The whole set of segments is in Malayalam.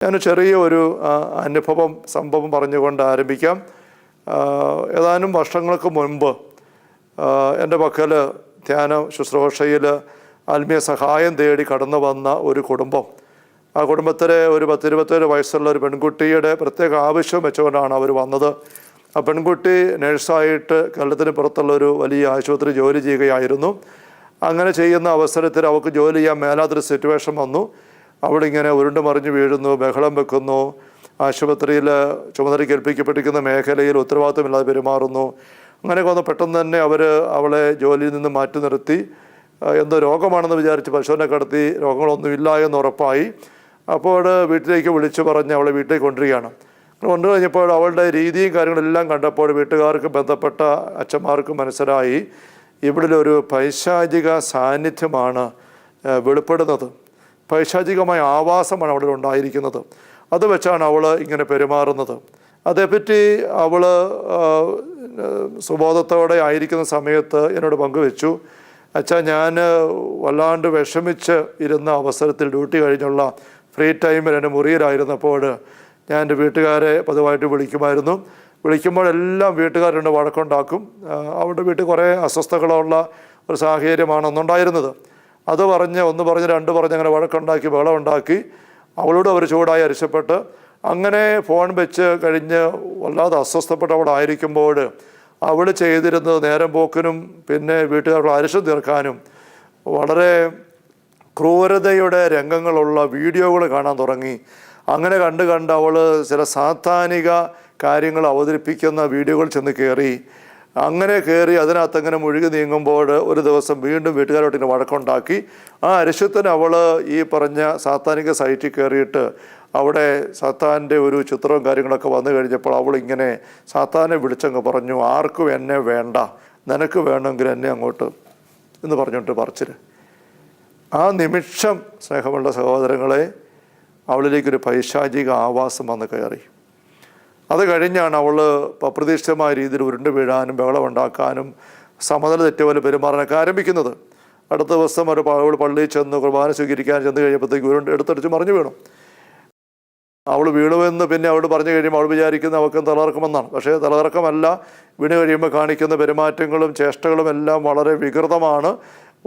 ഞാൻ ചെറിയ ഒരു സംഭവം പറഞ്ഞുകൊണ്ട് ആരംഭിക്കാം. ഏതാനും വർഷങ്ങൾക്ക് മുൻപ് എൻ്റെ പക്കൽ ധ്യാന ശുശ്രൂഷയിൽ ആത്മീയ സഹായം തേടി കടന്നു വന്ന ഒരു കുടുംബം. ആ കുടുംബത്തിലെ ഒരു 10-27 വയസ്സുള്ള ഒരു പെൺകുട്ടിയുടെ പ്രത്യേക ആവശ്യം വെച്ചുകൊണ്ടാണ് അവർ വന്നത്. ആ പെൺകുട്ടി നഴ്സായിട്ട് കേരളത്തിന് പുറത്തുള്ള ഒരു വലിയ ആശുപത്രി ജോലി ചെയ്യുകയായിരുന്നു. അങ്ങനെ ചെയ്യുന്ന അവസരത്തിൽ അവൾക്ക് ജോലി ചെയ്യാൻ മേലാത്തൊരു സിറ്റുവേഷൻ വന്നു. അവളിങ്ങനെ ഉരുണ്ട് മറിഞ്ഞ് വീഴുന്നു, ബഹളം വെക്കുന്നു, ആശുപത്രിയിൽ ചുമതലയ്ക്ക് ഏൽപ്പിക്കപ്പെട്ടിരിക്കുന്ന മേഖലയിൽ ഉത്തരവാദിത്തമില്ലാതെ പെരുമാറുന്നു. അങ്ങനെയൊക്കെ വന്ന് പെട്ടെന്ന് തന്നെ അവളെ ജോലിയിൽ നിന്ന് മാറ്റി നിർത്തി. എന്തോ രോഗമാണെന്ന് വിചാരിച്ച് പരിശോധന നടത്തി രോഗങ്ങളൊന്നുമില്ല എന്ന് ഉറപ്പായി. അപ്പോൾ വീട്ടിലേക്ക് വിളിച്ചു പറഞ്ഞ് അവളെ വീട്ടിലേക്ക് കൊണ്ടുവരികയാണ്. കൊണ്ടുകഴിഞ്ഞപ്പോൾ അവളുടെ രീതിയും കാര്യങ്ങളെല്ലാം കണ്ടപ്പോൾ വീട്ടുകാർക്ക് ബന്ധപ്പെട്ട അച്ഛന്മാർക്ക് മനസ്സിലായി ഇവിടിലൊരു പൈശാചിക സാന്നിധ്യമാണ് വെളിപ്പെടുന്നത്. പൈശാചികമായ ആവാസമാണ് അവിടെ ഉണ്ടായിരിക്കുന്നത്. അത് വെച്ചാണ് അവൾ ഇങ്ങനെ പെരുമാറുന്നത്. അതേപ്പറ്റി അവൾ സുബോധത്തോടെ ആയിരിക്കുന്ന സമയത്ത് എന്നോട് പങ്കുവെച്ചു. അച്ഛാ, ഞാൻ വല്ലാണ്ട് വിഷമിച്ച് ഇരുന്ന അവസരത്തിൽ ഡ്യൂട്ടി കഴിഞ്ഞുള്ള ഫ്രീ ടൈമിൽ എൻ്റെ മുറിയിലായിരുന്നപ്പോൾ ഞാൻ എൻ്റെ വീട്ടുകാരെ പതിവായിട്ട് വിളിക്കുമായിരുന്നു. വിളിക്കുമ്പോഴെല്ലാം വീട്ടുകാരുണ്ട് വഴക്കുണ്ടാക്കും. അവരുടെ വീട്ടിൽ കുറേ അസ്വസ്ഥതകളുള്ള ഒരു സാഹചര്യമാണ് ഒന്നുണ്ടായിരുന്നത്. അത് ഒന്ന് പറഞ്ഞ് രണ്ട് പറഞ്ഞ് അങ്ങനെ വഴക്കുണ്ടാക്കി ബഹളം ഉണ്ടാക്കി. അവളോട് അവർ ചൂടായി അരിശപ്പെട്ട് അങ്ങനെ ഫോൺ വെച്ച് കഴിഞ്ഞ് വല്ലാതെ അസ്വസ്ഥപ്പെട്ട് അവിടെ ആയിരിക്കുമ്പോൾ അവൾ ചെയ്തിരുന്നത് നേരം പോക്കിനും പിന്നെ വീട്ടുകാരുടെ അരിശം തീർക്കാനും വളരെ ക്രൂരതയുടെ രംഗങ്ങളുള്ള വീഡിയോകൾ കാണാൻ തുടങ്ങി. അങ്ങനെ കണ്ട് അവൾ ചില സാത്താനിക കാര്യങ്ങൾ അവതരിപ്പിക്കുന്ന വീഡിയോകൾ ചെന്ന് കയറി. അങ്ങനെ കയറി അതിനകത്തങ്ങനെ മുഴുകി നീങ്ങുമ്പോൾ ഒരു ദിവസം വീണ്ടും വീട്ടുകാരോട്ട് ഇങ്ങനെ വഴക്കുണ്ടാക്കി. ആ അരിശത്തിന് അവൾ ഈ പറഞ്ഞ സാത്താനിക സൈറ്റിൽ കയറിയിട്ട് അവിടെ സാത്താൻ്റെ ഒരു ചിത്രവും കാര്യങ്ങളൊക്കെ വന്നു കഴിഞ്ഞപ്പോൾ അവൾ ഇങ്ങനെ സാത്താനെ വിളിച്ചങ്ങ് പറഞ്ഞു, ആർക്കും എന്നെ വേണ്ട, നിനക്ക് വേണമെങ്കിൽ എന്നെ അങ്ങോട്ട് എന്ന് പറഞ്ഞിട്ട് പറിച്ചിൽ. ആ നിമിഷം സ്നേഹമുള്ള സഹോദരങ്ങളെ അവളിലേക്കൊരു പൈശാചിക ആവാസം വന്ന് കയറി. അത് കഴിഞ്ഞാണ് അവൾ അപ്രതീക്ഷിതമായ രീതിയിൽ ഉരുണ്ട് വീഴാനും ബഹളം ഉണ്ടാക്കാനും സമനില തെറ്റുപോലെ പെരുമാറാനൊക്കെ ആരംഭിക്കുന്നത്. അടുത്ത ദിവസം അവൾ പള്ളിയിൽ ചെന്ന് കുർബാന സ്വീകരിക്കാൻ ചെന്ന് കഴിയുമ്പോഴത്തേക്ക് ഉരുണ്ട് എടുത്തടിച്ച് മറിഞ്ഞു വീണു. അവൾ വീണുവെന്ന് പിന്നെ അവൾ പറഞ്ഞു കഴിയുമ്പോൾ അവൾ വിചാരിക്കുന്ന അവൾക്ക് തലകറക്കമെന്നാണ്. പക്ഷേ തലകറക്കമല്ല, വീണ് കഴിയുമ്പോൾ കാണിക്കുന്ന പെരുമാറ്റങ്ങളും ചേഷ്ടകളും എല്ലാം വളരെ വികൃതമാണ്,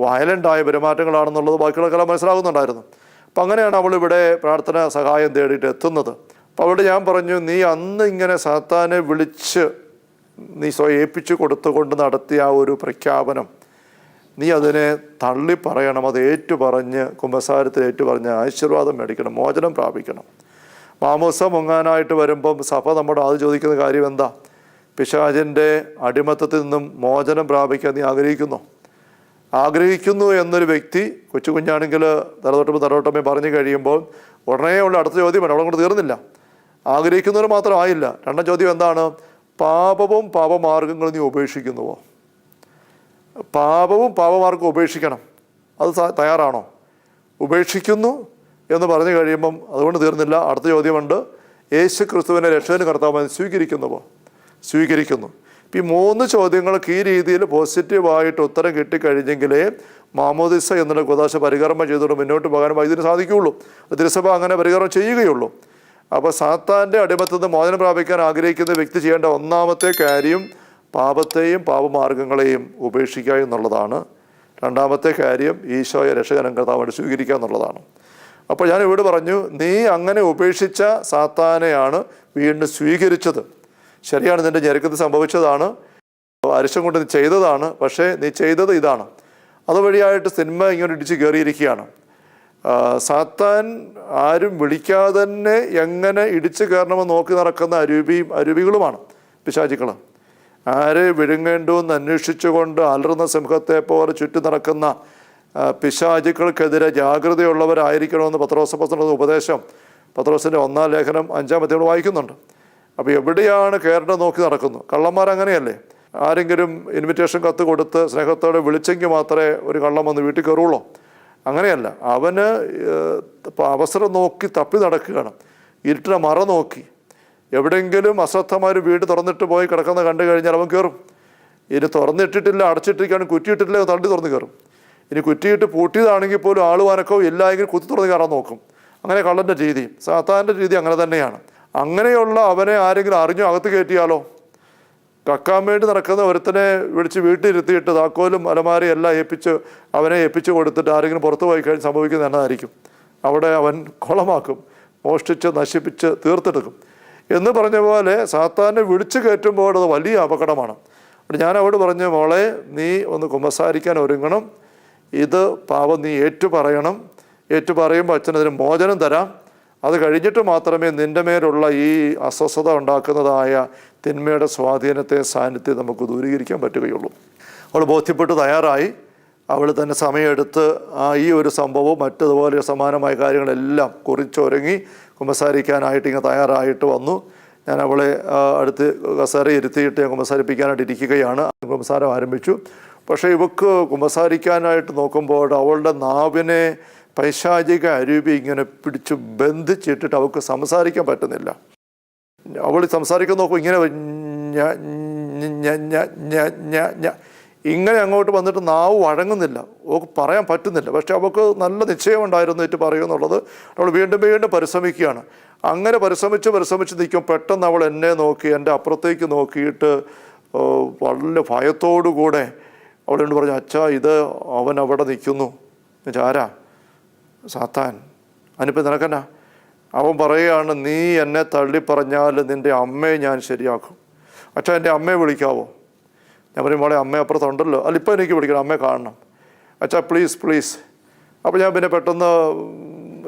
വയലൻ്റായ പെരുമാറ്റങ്ങളാണെന്നുള്ളത് ബാക്കിയുള്ളവർക്കെല്ലാം മനസ്സിലാകുന്നുണ്ടായിരുന്നു. അപ്പം അങ്ങനെയാണ് അവളിവിടെ പ്രാർത്ഥന സഹായം തേടിയിട്ട് എത്തുന്നത്. അപ്പോൾ അവിടെ ഞാൻ പറഞ്ഞു, നീ അന്ന് ഇങ്ങനെ സാത്താനെ വിളിച്ച് നീ ഏൽപ്പിച്ചു കൊടുത്തുകൊണ്ട് നടത്തിയ ആ ഒരു പ്രഖ്യാപനം നീ അതിനെ തള്ളി പറയണം. അത് ഏറ്റുപറഞ്ഞ് കുമ്പസാരത്തിൽ ഏറ്റുപറഞ്ഞ് ആശീർവാദം മേടിക്കണം, മോചനം പ്രാപിക്കണം. മാമോസ മുങ്ങാനായിട്ട് വരുമ്പം സഭ നമ്മുടെ അത് ചോദിക്കുന്ന കാര്യം എന്താ? പിശാചിൻ്റെ അടിമത്തത്തിൽ നിന്നും മോചനം പ്രാപിക്കാൻ നീ ആഗ്രഹിക്കുന്നു എന്നൊരു വ്യക്തി കൊച്ചു കുഞ്ഞാണെങ്കിൽ തലതൊട്ടമ്മ പറഞ്ഞു കഴിയുമ്പോൾ ഉടനെ ഉള്ള അടുത്ത ചോദ്യമാണ്, അവളെ കൊണ്ട് തീർന്നില്ല. ആഗ്രഹിക്കുന്നവർ മാത്രം ആയില്ല. രണ്ടാം ചോദ്യം എന്താണ്? പാപവും പാപമാർഗങ്ങളും നീ ഉപേക്ഷിക്കുന്നുവോ? പാപവും പാപമാർഗവും ഉപേക്ഷിക്കണം, അത് തയ്യാറാണോ? ഉപേക്ഷിക്കുന്നു എന്ന് പറഞ്ഞു കഴിയുമ്പം അതുകൊണ്ട് തീർന്നില്ല. അടുത്ത ചോദ്യമുണ്ട്, യേശു ക്രിസ്തുവിനെ രക്ഷകനും കർത്താവായി സ്വീകരിക്കുന്നു. ഈ 3 ചോദ്യങ്ങൾക്ക് ഈ രീതിയിൽ പോസിറ്റീവായിട്ട് ഉത്തരം കിട്ടിക്കഴിഞ്ഞെങ്കിലേ മാമോദിസ എന്നുള്ള കുദാശ പരികർമ്മം ചെയ്തുകൊണ്ട് മുന്നോട്ട് പോകാൻ വൈദ്യുതിന് സാധിക്കുകയുള്ളൂ. തിരുസഭ അങ്ങനെ പരികർമ്മം ചെയ്യുകയുള്ളൂ. അപ്പോൾ സാത്താൻ്റെ അടിമത്തിൽ നിന്ന് മോചനം പ്രാപിക്കാൻ ആഗ്രഹിക്കുന്ന വ്യക്തി ചെയ്യേണ്ട ഒന്നാമത്തെ കാര്യം പാപത്തെയും പാപമാർഗങ്ങളെയും ഉപേക്ഷിക്കുക എന്നുള്ളതാണ്. രണ്ടാമത്തെ കാര്യം ഈശോയെ രക്ഷകനും കർത്താവായിട്ട് സ്വീകരിക്കുക എന്നുള്ളതാണ്. അപ്പോൾ ഞാൻ ഇവിടെ പറഞ്ഞു, നീ അങ്ങനെ ഉപേക്ഷിച്ച സാത്താനെയാണ് വീണ്ടും സ്വീകരിച്ചത്. ശരിയാണ്, നിൻ്റെ ഞെരുക്കത്തിൽ സംഭവിച്ചതാണ്, അരിശം കൊണ്ട് നീ ചെയ്തതാണ്. പക്ഷേ നീ ചെയ്തത് ഇതാണ്. അതുവഴിയായിട്ട് സിനിമ ഇങ്ങനെ ഇടിച്ച് കയറിയിരിക്കുകയാണ്. സാത്താൻ ആരും വിളിക്കാതെ തന്നെ എങ്ങനെ ഇടിച്ചു കയറണമെന്ന് നോക്കി നടക്കുന്ന അരൂപികളുമാണ് പിശാചുക്കൾ. ആരെ വിഴുങ്ങേണ്ടുവെന്ന് അന്വേഷിച്ചുകൊണ്ട് അലറുന്ന സിംഹത്തെ പോലെ ചുറ്റി നടക്കുന്ന പിശാചുക്കൾക്കെതിരെ ജാഗ്രതയുള്ളവരായിരിക്കണമെന്ന് പത്രോസപ്പസ്തലൻ്റെ ഉപദേശം പത്രോസിൻ്റെ 1-ാം ലേഖനം 5-ാം അധ്യായം വായിക്കുന്നുണ്ട്. അപ്പോൾ എവിടെയാണ് കയറേണ്ടത് നോക്കി നടക്കുന്നു. കള്ളന്മാരങ്ങനെയല്ലേ? ആരെങ്കിലും ഇൻവിറ്റേഷൻ കത്ത് കൊടുത്ത് സ്നേഹത്തോടെ വിളിച്ചെങ്കിൽ മാത്രമേ ഒരു കള്ളം വന്ന് വീട്ടിൽ കയറുള്ളൂ. അങ്ങനെയല്ല, അവന് അവസരം നോക്കി തപ്പി നടക്കുകയാണ്. ഇരുട്ടിനെ മറ നോക്കി എവിടെയെങ്കിലും അശ്രദ്ധമാർ വീട് തുറന്നിട്ട് പോയി കിടക്കുന്ന കണ്ടു കഴിഞ്ഞാൽ അവൻ കയറും. ഇനി തുറന്നിട്ടിട്ടില്ല, അടച്ചിട്ടിരിക്കുകയാണ്, കുറ്റിയിട്ടില്ല, തള്ളി തുറന്ന് കയറും. ഇനി കുറ്റിയിട്ട് പൂട്ടിയതാണെങ്കിൽ പോലും ആളുവാനക്കോ ഇല്ല എങ്കിൽ കുത്തി തുറന്ന് കയറാൻ നോക്കും. അങ്ങനെ കള്ളൻ്റെ രീതി, സാത്താൻ്റെ രീതി അങ്ങനെ തന്നെയാണ്. അങ്ങനെയുള്ള അവനെ ആരെങ്കിലും അറിഞ്ഞു അകത്ത് കയറ്റിയാലോ? കക്കാൻ വേണ്ടി നടക്കുന്ന ഒരുത്തനെ വിളിച്ച് വീട്ടിലിരുത്തിയിട്ട് താക്കോലും അലമാരയും എല്ലാം അവനെ ഏൽപ്പിച്ച് കൊടുത്തിട്ട് ആരെങ്കിലും പുറത്തു പോയി കഴിഞ്ഞ് സംഭവിക്കുന്നത് എന്നതായിരിക്കും. അവിടെ അവൻ കുളമാക്കും, മോഷ്ടിച്ച് നശിപ്പിച്ച് തീർത്തെടുക്കും. എന്ന് പറഞ്ഞ പോലെ സാത്താനെ വിളിച്ചു കയറ്റുമ്പോൾ അത് വലിയ അപകടമാണ്. ഞാൻ അവരോട് പറഞ്ഞു, മോളെ നീ ഒന്ന് കുമ്പസാരിക്കാൻ ഒരുങ്ങണം, ഇത് പാപം നീ ഏറ്റുപറയണം, ഏറ്റുപറയുമ്പോൾ അച്ഛനതിന് മോചനം തരാം, അത് കഴിഞ്ഞിട്ട് മാത്രമേ നിൻ്റെ മേലുള്ള ഈ അസ്വസ്ഥത ഉണ്ടാക്കുന്നതായ തിന്മയുടെ സ്വാധീനത്തെ സാന്നിധ്യം നമുക്ക് ദൂരീകരിക്കാൻ പറ്റുകയുള്ളൂ. അവൾ ബോധ്യപ്പെട്ട് തയ്യാറായി. അവൾ തന്നെ സമയമെടുത്ത് ഈ ഒരു സംഭവവും മറ്റതുപോലെ സമാനമായ കാര്യങ്ങളെല്ലാം കുറിച്ചൊരുങ്ങി കുമ്പസാരിക്കാനായിട്ട് ഇങ്ങനെ തയ്യാറായിട്ട് വന്നു. ഞാൻ അവളെ അടുത്ത് കസേര ഇരുത്തിയിട്ട് ഞാൻ കുമ്പസാരിപ്പിക്കാനായിട്ട് ഇരിക്കുകയാണ്. കുമ്പസാരം ആരംഭിച്ചു. പക്ഷേ ഇവക്ക് കുമ്പസാരിക്കാനായിട്ട് നോക്കുമ്പോൾ അവളുടെ നാവിനെ പൈശാചിക അരൂപി ഇങ്ങനെ പിടിച്ച് ബന്ധിച്ചിട്ടിട്ട് അവൾക്ക് സംസാരിക്കാൻ പറ്റുന്നില്ല. അവൾ സംസാരിക്കാൻ നോക്കും ഇങ്ങനെ ഇങ്ങനെ അങ്ങോട്ട് വന്നിട്ട് നാവ് വഴങ്ങുന്നില്ല, അവൾക്ക് പറയാൻ പറ്റുന്നില്ല. പക്ഷെ അവൾക്ക് നല്ല നിശ്ചയമുണ്ടായിരുന്നു ഏറ്റു പറയുമെന്നുള്ളത്. അവൾ വീണ്ടും വീണ്ടും പരിശ്രമിക്കുകയാണ്. അങ്ങനെ പരിശ്രമിച്ച് നിൽക്കും. പെട്ടെന്ന് അവൾ എന്നെ നോക്കി, എൻ്റെ അപ്പുറത്തേക്ക് നോക്കിയിട്ട് വളരെ ഭയത്തോടുകൂടെ അവളോട് പറഞ്ഞു, അച്ഛാ ഇത് അവൻ അവിടെ നിൽക്കുന്നു. ആരാ? സാത്താൻ. അതിനിപ്പോൾ നിനക്കെന്നാ? അവൻ പറയുകയാണ്, നീ എന്നെ തള്ളിപ്പറഞ്ഞാൽ നിൻ്റെ അമ്മയെ ഞാൻ ശരിയാക്കും. അച്ഛാ എൻ്റെ അമ്മയെ വിളിക്കാവോ? ഞാൻ പറയും, മോളെ അമ്മ അപ്പുറത്തുണ്ടല്ലോ. അല്ല ഇപ്പം എനിക്ക് വിളിക്കണം, അമ്മയെ കാണണം. അച്ഛാ പ്ലീസ്. അപ്പോൾ ഞാൻ പിന്നെ പെട്ടെന്ന്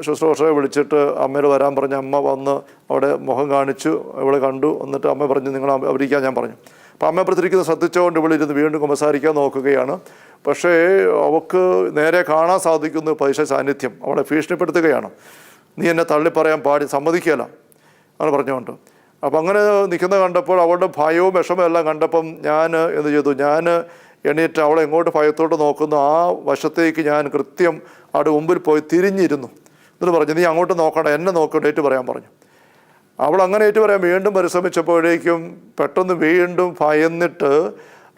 ശുശ്രൂഷയെ വിളിച്ചിട്ട് അമ്മയോട് വരാൻ പറഞ്ഞ് അമ്മ വന്ന് അവിടെ മുഖം കാണിച്ചു, ഇവളെ കണ്ടു. എന്നിട്ട് അമ്മ പറഞ്ഞു നിങ്ങൾ അവരിക്കാൻ ഞാൻ പറഞ്ഞു. അപ്പോൾ അമ്മ അപ്പുറത്തിരിക്കുന്നത് ശ്രദ്ധിച്ചുകൊണ്ട് ഇവളിരുന്ന് വീണ്ടും കുമ്പസാരിക്കാൻ നോക്കുകയാണ്. പക്ഷേ അവൾക്ക് നേരെ കാണാൻ സാധിക്കുന്ന പൈസ സാന്നിധ്യം അവളെ ഭീഷണിപ്പെടുത്തുകയാണ്. നീ എന്നെ തള്ളിപ്പറയാൻ സമ്മതിക്കുകയില്ല അങ്ങനെ പറഞ്ഞുകൊണ്ട്. അപ്പം അങ്ങനെ നിൽക്കുന്നത് കണ്ടപ്പോൾ അവളുടെ ഭയവും വിഷമവും എല്ലാം കണ്ടപ്പം ഞാൻ എന്ത് ചെയ്തു, ഞാൻ എണീറ്റ് അവളെ എങ്ങോട്ട് ഭയത്തോട്ട് നോക്കുന്നു ആ വശത്തേക്ക് ഞാൻ കൃത്യം അവിടെ മുമ്പിൽ പോയി തിരിഞ്ഞിരുന്നു. എന്നിട്ട് പറഞ്ഞു, നീ അങ്ങോട്ട് നോക്കണ്ട, എന്നെ നോക്കണ്ട, ഏറ്റു പറയാൻ പറഞ്ഞു. അവൾ അങ്ങനെ ഏറ്റു പറയാൻ വീണ്ടും പരിശ്രമിച്ചപ്പോഴേക്കും പെട്ടെന്ന് വീണ്ടും ഭയന്നിട്ട്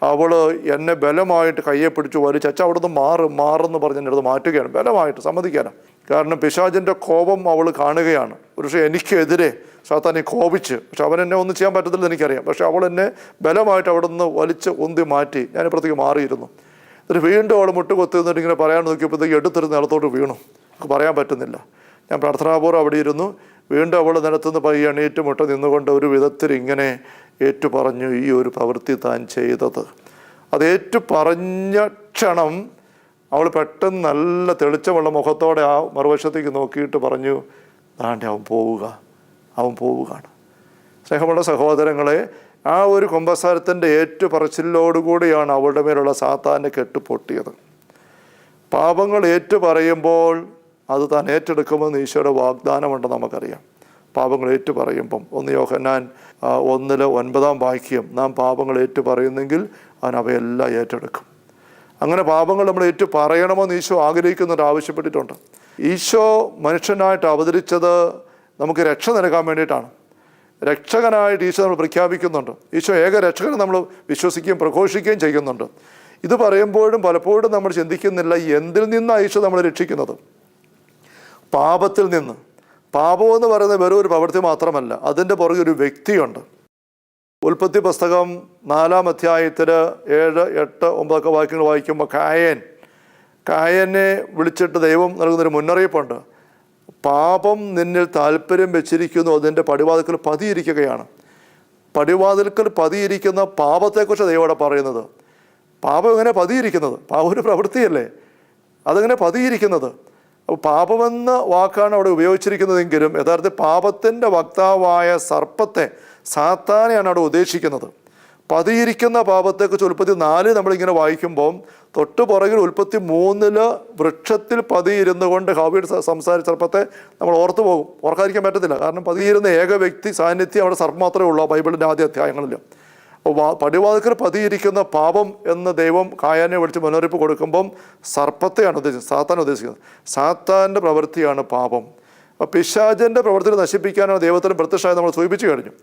അവൾ എന്നെ ബലമായിട്ട് കയ്യെ പിടിച്ചു വലിച്ച്, അച്ഛാ അവിടെ നിന്ന് മാറെന്ന് പറഞ്ഞ് എൻ്റെ അടുത്ത് മാറ്റുകയാണ്, ബലമായിട്ട് സമ്മതിക്കാനാണ്. കാരണം പിശാചിൻ്റെ കോപം അവൾ കാണുകയാണ്. പക്ഷേ എനിക്കെതിരെ സാത്താനെ കോപിച്ച്, പക്ഷെ അവൻ എന്നെ ഒന്നും ചെയ്യാൻ പറ്റത്തില്ലെന്ന് എനിക്കറിയാം. പക്ഷെ അവൾ എന്നെ ബലമായിട്ട് അവിടെ നിന്ന് വലിച്ച് ഉന്തി മാറ്റി. ഞാനിപ്പുറത്തേക്ക് മാറിയിരുന്നു. എന്നിട്ട് വീണ്ടും അവൾ മുട്ടുകൊത്തി നിന്നിട്ട് ഇങ്ങനെ പറയാൻ നോക്കിയപ്പോഴത്തേക്ക് എടുത്തിരുന്ന് നിലത്തോട്ട് വീണു. നമുക്ക് പറയാൻ പറ്റുന്നില്ല. ഞാൻ പ്രാർത്ഥനാപൂർവ്വം അവിടെ ഇരുന്നു. വീണ്ടും അവൾ നിലത്തുനിന്ന് പയ്യെ എണീറ്റ് മുട്ട നിന്നുകൊണ്ട് ഒരു വിധത്തിൽ ഇങ്ങനെ ഏറ്റുപറഞ്ഞു ഈ ഒരു പ്രവൃത്തി താൻ ചെയ്തത്. അത് ഏറ്റുപറഞ്ഞ ക്ഷണം അവൾ പെട്ടെന്ന് നല്ല തെളിച്ചമുള്ള മുഖത്തോടെ ആ മറുവശത്തേക്ക് നോക്കിയിട്ട് പറഞ്ഞു, താണ്ടെ അവൻ പോവുകയാണ്. സ്നേഹമുള്ള സഹോദരങ്ങളെ, ആ ഒരു കുമ്പസാരത്തിൻ്റെ ഏറ്റുപറച്ചിലോടുകൂടിയാണ് അവളുടെ മേലുള്ള സാത്താൻ്റെ കെട്ട് പൊട്ടിയത്. പാപങ്ങൾ ഏറ്റുപറയുമ്പോൾ അത് താൻ ഏറ്റെടുക്കുമെന്ന് ഈശോയുടെ വാഗ്ദാനമുണ്ടെന്ന് നമുക്കറിയാം. പാപങ്ങൾ ഏറ്റുപറയുമ്പം 1 യോഹന്നാൻ 1:9 നാം പാപങ്ങൾ ഏറ്റുപറയുന്നെങ്കിൽ അവൻ അവയെല്ലാം ഏറ്റെടുക്കും. അങ്ങനെ പാപങ്ങൾ നമ്മൾ ഏറ്റു പറയണമെന്ന് ഈശോ ആഗ്രഹിക്കുന്നുണ്ട്, ആവശ്യപ്പെട്ടിട്ടുണ്ട്. ഈശോ മനുഷ്യനായിട്ട് അവതരിച്ചത് നമുക്ക് രക്ഷ നൽകാൻ വേണ്ടിയിട്ടാണ്. രക്ഷകനായിട്ട് ഈശോ നമ്മൾ പ്രഖ്യാപിക്കുന്നുണ്ട്. ഈശോ ഏക രക്ഷകനെ നമ്മൾ വിശ്വസിക്കുകയും പ്രഘോഷിക്കുകയും ചെയ്യുന്നുണ്ട്. ഇത് പറയുമ്പോഴും പലപ്പോഴും നമ്മൾ ചിന്തിക്കുന്നില്ല എന്തിൽ നിന്നാണ് ഈശോ നമ്മളെ രക്ഷിക്കുന്നത്. പാപത്തിൽ നിന്ന്. പാപമെന്ന് പറയുന്നത് വെറും ഒരു പ്രവൃത്തി മാത്രമല്ല, അതിൻ്റെ പുറകെ ഒരു വ്യക്തിയുണ്ട്. ഉൽപ്പത്തി പുസ്തകം 4-ാം അധ്യായത്തിൽ 7, 8, 9 വാക്യങ്ങൾ വായിക്കുമ്പോൾ കായനെ വിളിച്ചിട്ട് ദൈവം നൽകുന്നൊരു മുന്നറിയിപ്പുണ്ട്. പാപം നിന്നിൽ താല്പര്യം വെച്ചിരിക്കുന്നു, അതിൻ്റെ പടിവാതിൽക്കൽ പതിയിരിക്കുകയാണ്. പടിവാതിൽക്കൽ പതിയിരിക്കുന്ന പാപത്തെക്കുറിച്ച് ദൈവം അവിടെ പറയുന്നത്. പാപം എങ്ങനെ പതിയിരിക്കുന്നത്? പാപം ഒരു പ്രവൃത്തിയല്ലേ, അതെങ്ങനെ പതിയിരിക്കുന്നത്? അപ്പോൾ പാപമെന്ന വാക്കാണ് അവിടെ ഉപയോഗിച്ചിരിക്കുന്നതെങ്കിലും യഥാർത്ഥത്തിൽ പാപത്തിൻ്റെ വക്താവായ സർപ്പത്തെ, സാത്താനെയാണ് അവിടെ ഉദ്ദേശിക്കുന്നത്. പതിയിരിക്കുന്ന പാപത്തെക്കുറിച്ച് ഉൽപ്പത്തി 4 നമ്മളിങ്ങനെ വായിക്കുമ്പം തൊട്ട് പുറകിൽ ഉൽപ്പത്തി 3 വൃക്ഷത്തിൽ പതിയിരുന്നു കൊണ്ട് ഹവ്വയോട് സംസാരിച്ച സർപ്പത്തെ നമ്മൾ ഓർത്തു പോകും. ഓർക്കാതിരിക്കാൻ പറ്റത്തില്ല. കാരണം പതിയിരുന്ന ഏക വ്യക്തി സാന്നിധ്യം അവിടെ സർപ്പം മാത്രമേ ഉള്ളൂ ബൈബിളിൻ്റെ ആദ്യ അധ്യായങ്ങളിൽ. അപ്പോൾ പടിവാതിൽക്കൽ പതിയിരിക്കുന്ന പാപം എന്ന് ദൈവം കായാനെ വിളിച്ച് മുന്നറിയിപ്പ് കൊടുക്കുമ്പം സർപ്പത്തെയാണ് ഉദ്ദേശിക്കുന്നത്, സാത്താൻ ഉദ്ദേശിക്കുന്നത്. സാത്താൻ്റെ പ്രവൃത്തിയാണ് പാപം. അപ്പോൾ പിശാചിൻ്റെ പ്രവൃത്തി നശിപ്പിക്കാനാണ് ദൈവത്തിന് പ്രത്യക്ഷമായി നമ്മൾ സൂചിപ്പിച്ചു കഴിഞ്ഞു.